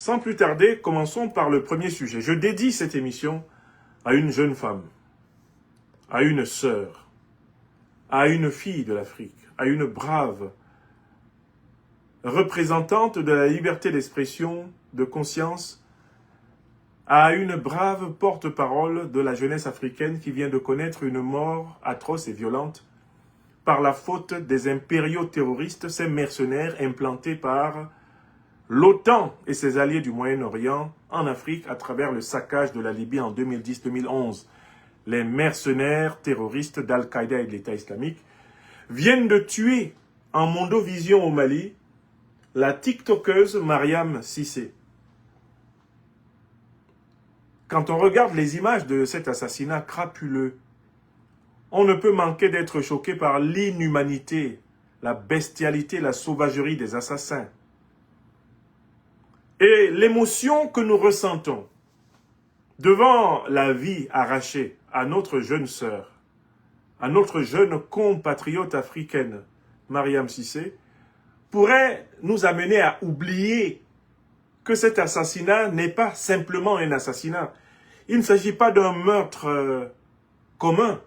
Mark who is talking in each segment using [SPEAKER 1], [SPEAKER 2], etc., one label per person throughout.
[SPEAKER 1] Sans plus tarder, commençons par le premier sujet. Je dédie cette émission à une jeune femme, à une sœur, à une fille de l'Afrique, à une brave représentante de la liberté d'expression, de conscience, à une brave porte-parole de la jeunesse africaine qui vient de connaître une mort atroce et violente par la faute des impériaux terroristes, ces mercenaires implantés par l'OTAN et ses alliés du Moyen-Orient en Afrique à travers le saccage de la Libye en 2010-2011. Les mercenaires terroristes d'Al-Qaïda et de l'État islamique viennent de tuer en Mondovision au Mali la TikTokeuse Mariam Cissé. Quand on regarde les images de cet assassinat crapuleux, on ne peut manquer d'être choqué par l'inhumanité, la bestialité, la sauvagerie des assassins. Et l'émotion que nous ressentons devant la vie arrachée à notre jeune sœur, à notre jeune compatriote africaine, Mariam Cissé, pourrait nous amener à oublier que cet assassinat n'est pas simplement un assassinat. Il ne s'agit pas d'un meurtre commun.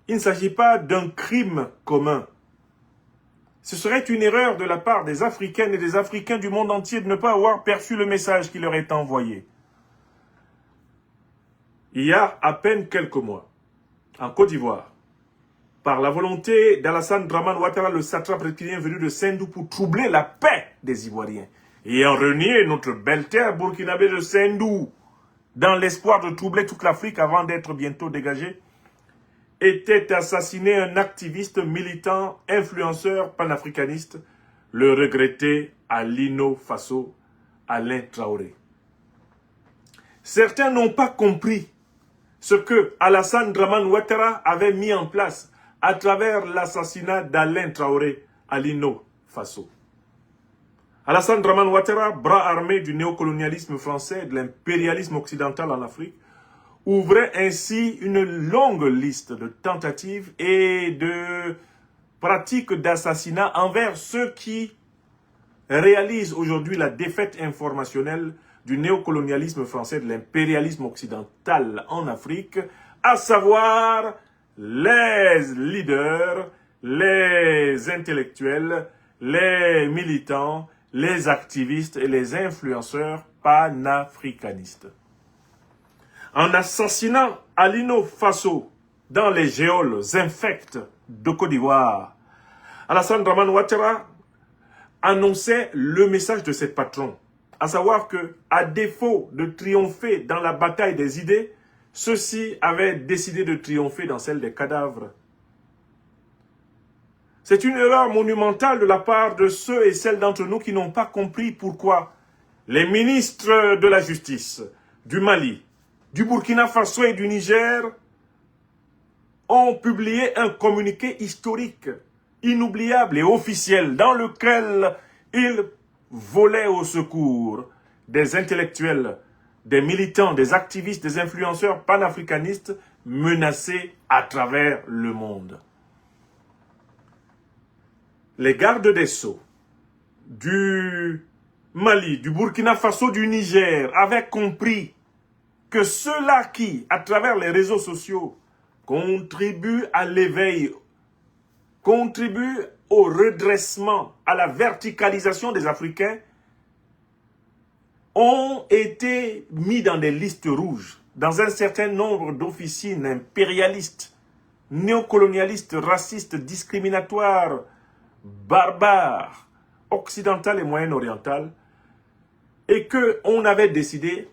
[SPEAKER 1] Il ne s'agit pas d'un crime commun. Ce serait une erreur de la part des Africaines et des Africains du monde entier de ne pas avoir perçu le message qui leur est envoyé. Il y a à peine quelques mois, en Côte d'Ivoire, par la volonté d'Alassane Dramane Ouattara, le satrape reptilien venu de Sendou pour troubler la paix des Ivoiriens, et en renier notre belle terre burkinabé de Sendou, dans l'espoir de troubler toute l'Afrique avant d'être bientôt dégagé, était assassiné un activiste militant, influenceur panafricaniste, le regretté Alino Faso, Alain Traoré. Certains n'ont pas compris ce que Alassane Dramane Ouattara avait mis en place à travers l'assassinat d'Alain Traoré, Alino Faso. Alassane Dramane Ouattara, bras armé du néocolonialisme français et de l'impérialisme occidental en Afrique, ouvrait ainsi une longue liste de tentatives et de pratiques d'assassinat envers ceux qui réalisent aujourd'hui la défaite informationnelle du néocolonialisme français, de l'impérialisme occidental en Afrique, à savoir les leaders, les intellectuels, les militants, les activistes et les influenceurs panafricanistes. En assassinant Alino Faso dans les géoles infectes de Côte d'Ivoire, Alassane Dramane Ouattara annonçait le message de ses patrons, à savoir que, à défaut de triompher dans la bataille des idées, ceux-ci avaient décidé de triompher dans celle des cadavres. C'est une erreur monumentale de la part de ceux et celles d'entre nous qui n'ont pas compris pourquoi les ministres de la Justice du Mali, du Burkina Faso et du Niger ont publié un communiqué historique, inoubliable et officiel, dans lequel ils volaient au secours des intellectuels, des militants, des activistes, des influenceurs panafricanistes menacés à travers le monde. Les gardes des Sceaux du Mali, du Burkina Faso, du Niger avaient compris que ceux-là qui, à travers les réseaux sociaux, contribuent à l'éveil, contribuent au redressement, à la verticalisation des Africains, ont été mis dans des listes rouges, dans un certain nombre d'officines impérialistes, néocolonialistes, racistes, discriminatoires, barbares, occidentales et moyen-orientales, et qu'on avait décidé,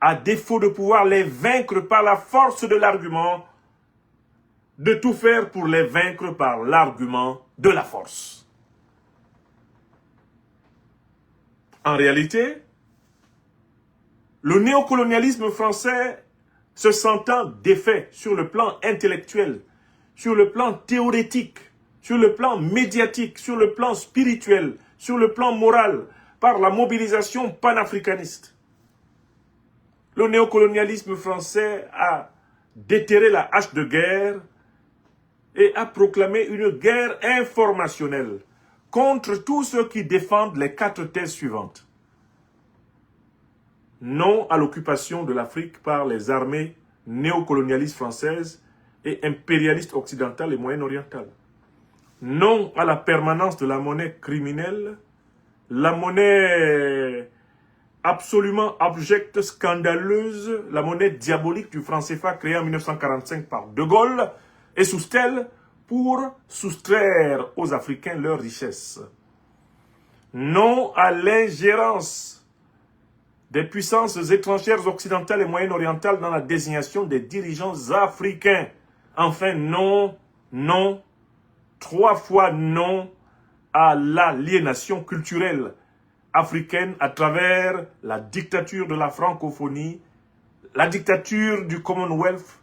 [SPEAKER 1] à défaut de pouvoir les vaincre par la force de l'argument, de tout faire pour les vaincre par l'argument de la force. En réalité, le néocolonialisme français, se sentant défait sur le plan intellectuel, sur le plan théorétique, sur le plan médiatique, sur le plan spirituel, sur le plan moral, par la mobilisation panafricaniste, le néocolonialisme français a déterré la hache de guerre et a proclamé une guerre informationnelle contre tous ceux qui défendent les 4 thèses suivantes. Non à l'occupation de l'Afrique par les armées néocolonialistes françaises et impérialistes occidentales et moyen-orientales. Non à la permanence de la monnaie criminelle, la monnaie absolument abjecte, scandaleuse, la monnaie diabolique du franc CFA créée en 1945 par De Gaulle et Soustelle pour soustraire aux Africains leurs richesses. Non à l'ingérence des puissances étrangères occidentales et moyen-orientales dans la désignation des dirigeants africains. Enfin, non, non, 3 fois non à l'aliénation culturelle africaine à travers la dictature de la francophonie, la dictature du Commonwealth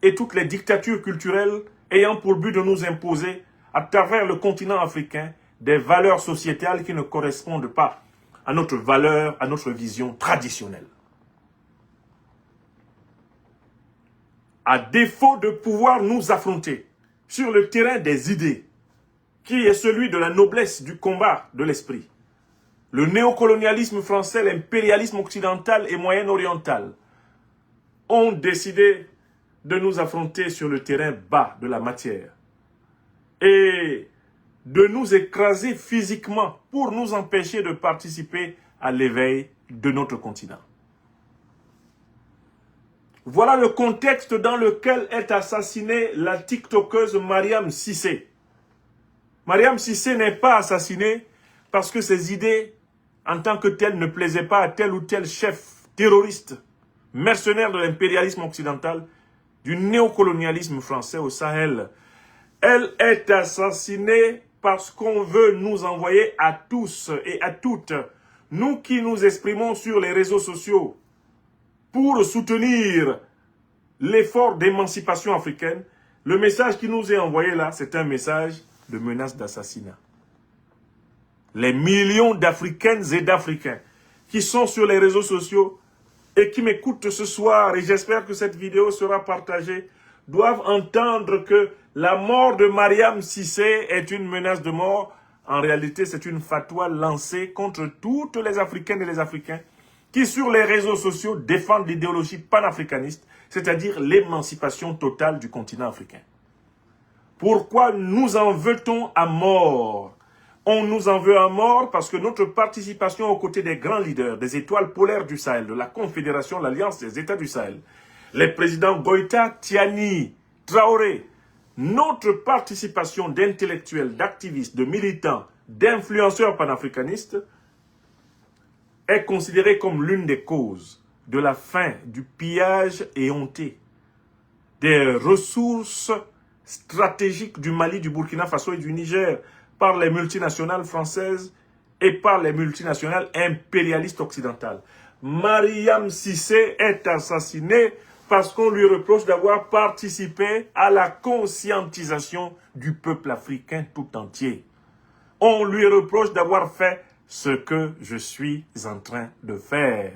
[SPEAKER 1] et toutes les dictatures culturelles ayant pour but de nous imposer à travers le continent africain des valeurs sociétales qui ne correspondent pas à notre valeur, à notre vision traditionnelle. À défaut de pouvoir nous affronter sur le terrain des idées, qui est celui de la noblesse du combat de l'esprit, le néocolonialisme français, l'impérialisme occidental et moyen-oriental ont décidé de nous affronter sur le terrain bas de la matière et de nous écraser physiquement pour nous empêcher de participer à l'éveil de notre continent. Voilà le contexte dans lequel est assassinée la TikTokeuse Mariam Cissé. Mariam Cissé n'est pas assassinée parce que ses idées en tant que telles ne plaisaient pas à tel ou tel chef terroriste, mercenaire de l'impérialisme occidental, du néocolonialisme français au Sahel. Elle est assassinée parce qu'on veut nous envoyer à tous et à toutes, nous qui nous exprimons sur les réseaux sociaux, pour soutenir l'effort d'émancipation africaine. Le message qui nous est envoyé là, c'est un message de menace d'assassinat. Les millions d'Africaines et d'Africains qui sont sur les réseaux sociaux et qui m'écoutent ce soir, et j'espère que cette vidéo sera partagée, doivent entendre que la mort de Mariam Cissé est une menace de mort. En réalité, c'est une fatwa lancée contre toutes les Africaines et les Africains qui, sur les réseaux sociaux, défendent l'idéologie panafricaniste, c'est-à-dire l'émancipation totale du continent africain. Pourquoi nous en veut-on à mort? On nous en veut à mort parce que notre participation aux côtés des grands leaders, des étoiles polaires du Sahel, de la Confédération, l'Alliance des États du Sahel, les présidents Goïta, Tiani, Traoré, notre participation d'intellectuels, d'activistes, de militants, d'influenceurs panafricanistes est considérée comme l'une des causes de la fin du pillage éhonté des ressources stratégiques du Mali, du Burkina Faso et du Niger par les multinationales françaises et par les multinationales impérialistes occidentales. Mariam Cissé est assassinée parce qu'on lui reproche d'avoir participé à la conscientisation du peuple africain tout entier. On lui reproche d'avoir fait ce que je suis en train de faire.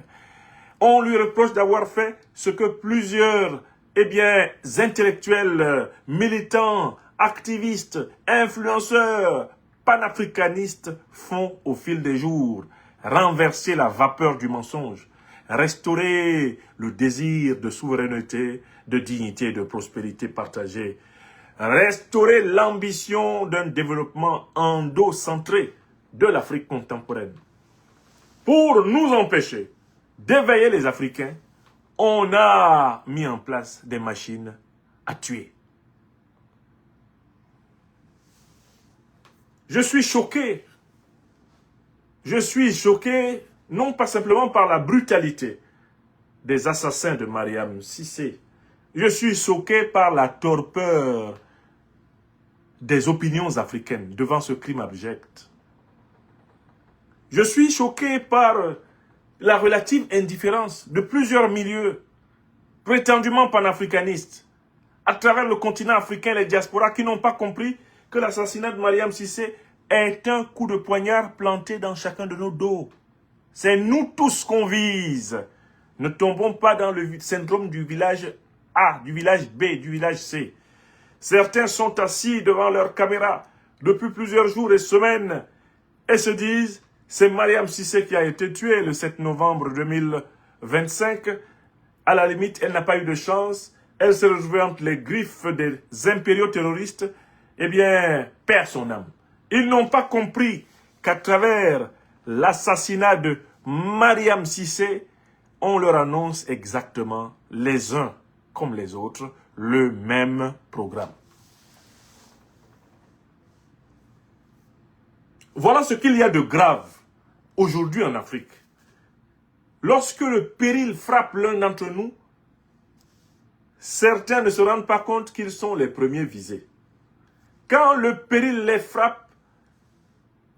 [SPEAKER 1] On lui reproche d'avoir fait ce que plusieurs intellectuels, militants, activistes, influenceurs, panafricanistes font au fil des jours. Renverser la vapeur du mensonge, restaurer le désir de souveraineté, de dignité et de prospérité partagée, restaurer l'ambition d'un développement endocentré de l'Afrique contemporaine. Pour nous empêcher d'éveiller les Africains, on a mis en place des machines à tuer. Je suis choqué. Je suis choqué, non pas simplement par la brutalité des assassins de Mariam Cissé. Je suis choqué par la torpeur des opinions africaines devant ce crime abject. Je suis choqué par la relative indifférence de plusieurs milieux prétendument panafricanistes à travers le continent africain, les diasporas qui n'ont pas compris que l'assassinat de Mariam Cissé est un coup de poignard planté dans chacun de nos dos. C'est nous tous qu'on vise. Ne tombons pas dans le syndrome du village A, du village B, du village C. Certains sont assis devant leur caméra depuis plusieurs jours et semaines et se disent « c'est Mariam Cissé qui a été tuée le 7 novembre 2023 25, à la limite, elle n'a pas eu de chance. Elle se retrouvait entre les griffes des impériaux terroristes. Eh bien, perd son âme. Ils n'ont pas compris qu'à travers l'assassinat de Mariam Cissé, on leur annonce exactement, les uns comme les autres, le même programme. Voilà ce qu'il y a de grave aujourd'hui en Afrique. Lorsque le péril frappe l'un d'entre nous, certains ne se rendent pas compte qu'ils sont les premiers visés. Quand le péril les frappe,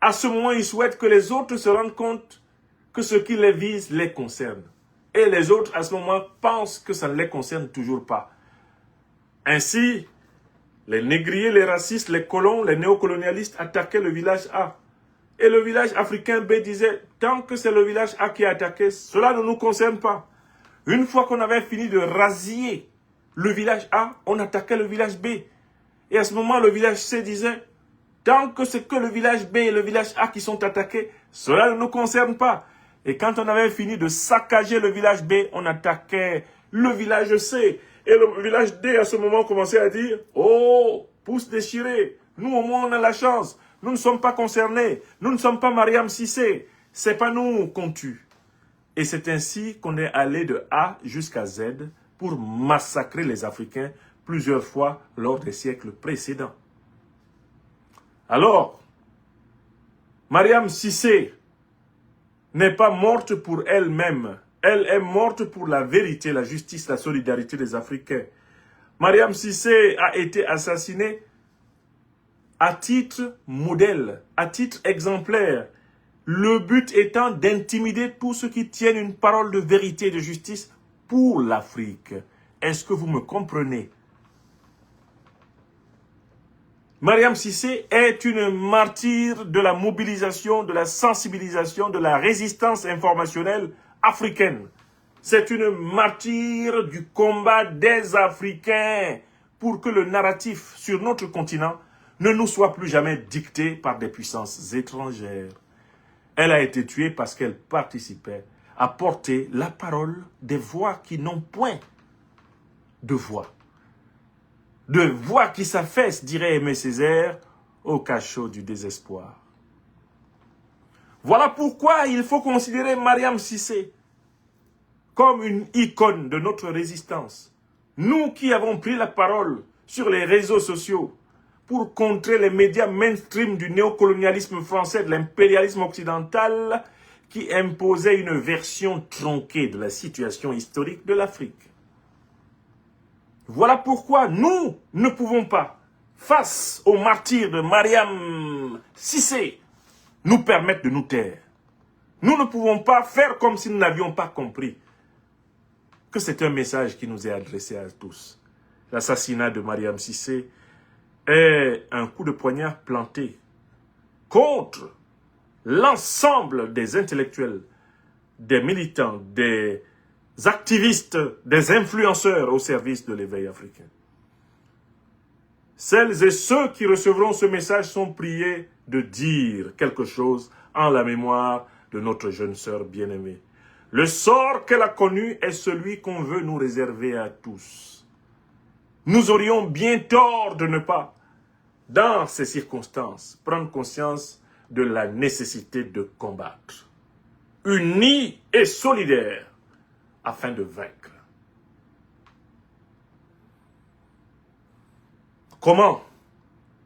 [SPEAKER 1] à ce moment, ils souhaitent que les autres se rendent compte que ce qui les vise les concerne. Et les autres, à ce moment, pensent que ça ne les concerne toujours pas. Ainsi, les négriers, les racistes, les colons, les néocolonialistes attaquaient le village A. Et le village africain B disait, tant que c'est le village A qui est attaqué, cela ne nous concerne pas. Une fois qu'on avait fini de rasier le village A, on attaquait le village B. Et à ce moment, le village C disait, tant que c'est que le village B et le village A qui sont attaqués, cela ne nous concerne pas. Et quand on avait fini de saccager le village B, on attaquait le village C. Et le village D, à ce moment, commençait à dire, oh, pouce déchiré, nous au moins on a la chance. Nous ne sommes pas concernés. Nous ne sommes pas Mariam Cissé. C'est pas nous qu'on tue. Et c'est ainsi qu'on est allé de A jusqu'à Z pour massacrer les Africains plusieurs fois lors des siècles précédents. Alors, Mariam Cissé n'est pas morte pour elle-même. Elle est morte pour la vérité, la justice, la solidarité des Africains. Mariam Cissé a été assassinée à titre modèle, à titre exemplaire. Le but étant d'intimider tous ceux qui tiennent une parole de vérité et de justice pour l'Afrique. Est-ce que vous me comprenez? Mariam Cissé est une martyre de la mobilisation, de la sensibilisation, de la résistance informationnelle africaine. C'est une martyre du combat des Africains pour que le narratif sur notre continent ne nous soit plus jamais dicté par des puissances étrangères. Elle a été tuée parce qu'elle participait à porter la parole des voix qui n'ont point de voix. De voix qui s'affaissent, dirait Aimé Césaire, au cachot du désespoir. Voilà pourquoi il faut considérer Mariam Cissé comme une icône de notre résistance. Nous qui avons pris la parole sur les réseaux sociaux pour contrer les médias mainstream du néocolonialisme français, de l'impérialisme occidental, qui imposait une version tronquée de la situation historique de l'Afrique. Voilà pourquoi nous ne pouvons pas, face aux martyrs de Mariam Cissé, nous permettre de nous taire. Nous ne pouvons pas faire comme si nous n'avions pas compris que c'est un message qui nous est adressé à tous. L'assassinat de Mariam Cissé est un coup de poignard planté contre l'ensemble des intellectuels, des militants, des activistes, des influenceurs au service de l'éveil africain. Celles et ceux qui recevront ce message sont priés de dire quelque chose en la mémoire de notre jeune sœur bien-aimée. Le sort qu'elle a connu est celui qu'on veut nous réserver à tous. Nous aurions bien tort de ne pas, dans ces circonstances, prendre conscience de la nécessité de combattre, unis et solidaires, afin de vaincre. Comment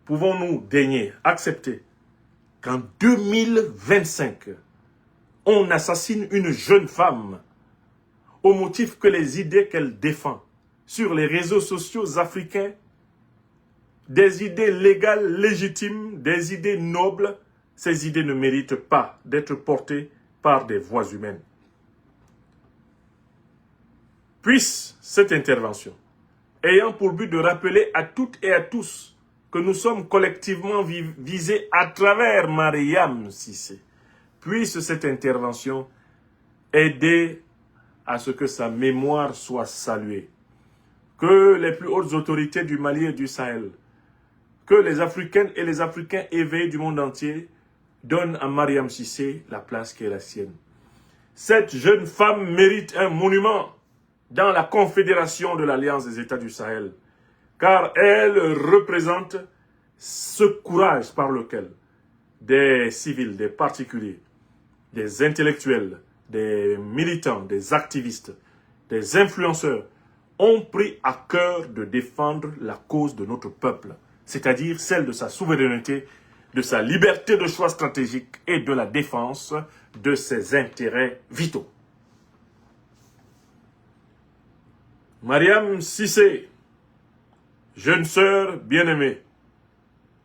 [SPEAKER 1] pouvons-nous daigner accepter qu'en 2025, on assassine une jeune femme au motif que les idées qu'elle défend sur les réseaux sociaux africains, des idées légales, légitimes, des idées nobles, ces idées ne méritent pas d'être portées par des voix humaines. Puisse cette intervention, ayant pour but de rappeler à toutes et à tous que nous sommes collectivement visés à travers Mariam Cissé, puisse cette intervention aider à ce que sa mémoire soit saluée, que les plus hautes autorités du Mali et du Sahel, que les Africaines et les Africains éveillés du monde entier donnent à Mariam Cissé la place qui est la sienne. Cette jeune femme mérite un monument dans la confédération de l'Alliance des États du Sahel, car elle représente ce courage par lequel des civils, des particuliers, des intellectuels, des militants, des activistes, des influenceurs ont pris à cœur de défendre la cause de notre peuple, c'est-à-dire celle de sa souveraineté, de sa liberté de choix stratégique et de la défense de ses intérêts vitaux. Mariam Cissé, jeune sœur bien-aimée,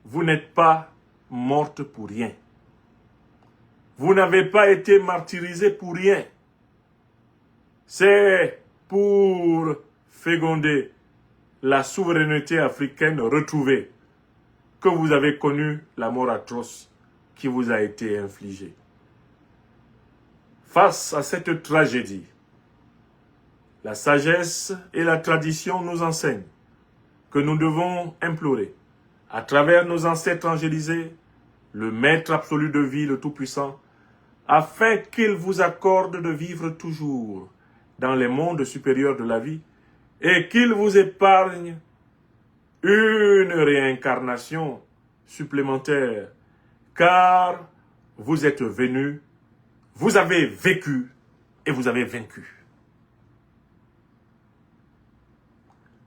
[SPEAKER 1] vous n'êtes pas morte pour rien. Vous n'avez pas été martyrisée pour rien. C'est pour féconder la souveraineté africaine retrouvée que vous avez connu la mort atroce qui vous a été infligée. Face à cette tragédie, la sagesse et la tradition nous enseignent que nous devons implorer, à travers nos ancêtres angélisés, le Maître absolu de vie, le Tout-Puissant, afin qu'il vous accorde de vivre toujours dans les mondes supérieurs de la vie et qu'il vous épargne une réincarnation supplémentaire, car vous êtes venus, vous avez vécu et vous avez vaincu.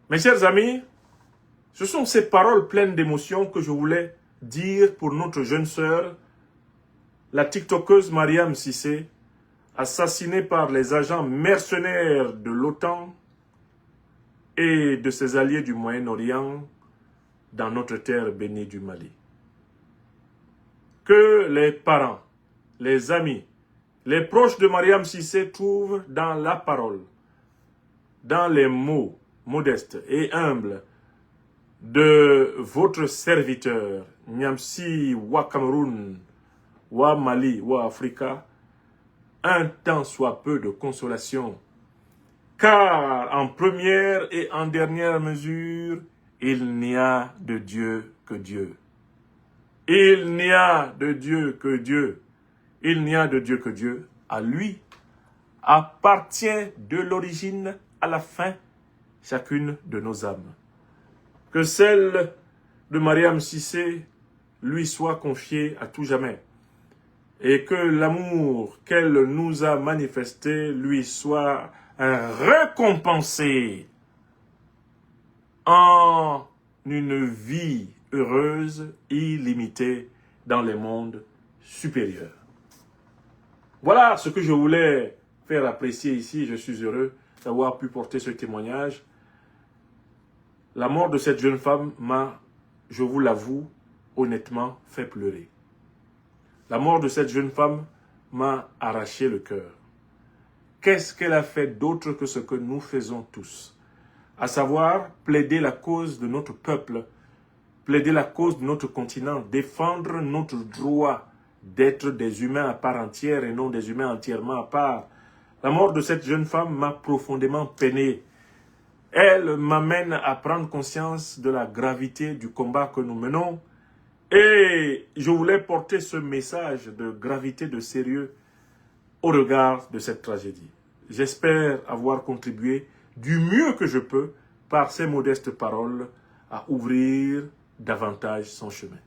[SPEAKER 1] Mes chers amis, ce sont ces paroles pleines d'émotion que je voulais dire pour notre jeune sœur, la tiktokeuse Mariam Cissé, assassinée par les agents mercenaires de l'OTAN et de ses alliés du Moyen-Orient dans notre terre bénie du Mali. Que les parents, les amis, les proches de Mariam Cissé trouvent dans la parole, dans les mots modestes et humbles de votre serviteur, Nyamsi wa Cameroun, wa Mali, wa Africa, un tant soit peu de consolation, car en première et en dernière mesure, il n'y a de Dieu que Dieu. Il n'y a de Dieu que Dieu. Il n'y a de Dieu que Dieu. À lui appartient de l'origine à la fin chacune de nos âmes. Que celle de Mariam Cissé lui soit confiée à tout jamais. Et que l'amour qu'elle nous a manifesté lui soit récompensé en une vie heureuse, illimitée dans les mondes supérieurs. Voilà ce que je voulais faire apprécier ici. Je suis heureux d'avoir pu porter ce témoignage. La mort de cette jeune femme m'a, je vous l'avoue, honnêtement fait pleurer. La mort de cette jeune femme m'a arraché le cœur. Qu'est-ce qu'elle a fait d'autre que ce que nous faisons tous? À savoir, plaider la cause de notre peuple, plaider la cause de notre continent, défendre notre droit d'être des humains à part entière et non des humains entièrement à part. La mort de cette jeune femme m'a profondément peiné. Elle m'amène à prendre conscience de la gravité du combat que nous menons. Et je voulais porter ce message de gravité, de sérieux au regard de cette tragédie. J'espère avoir contribué du mieux que je peux par ces modestes paroles à ouvrir davantage son chemin.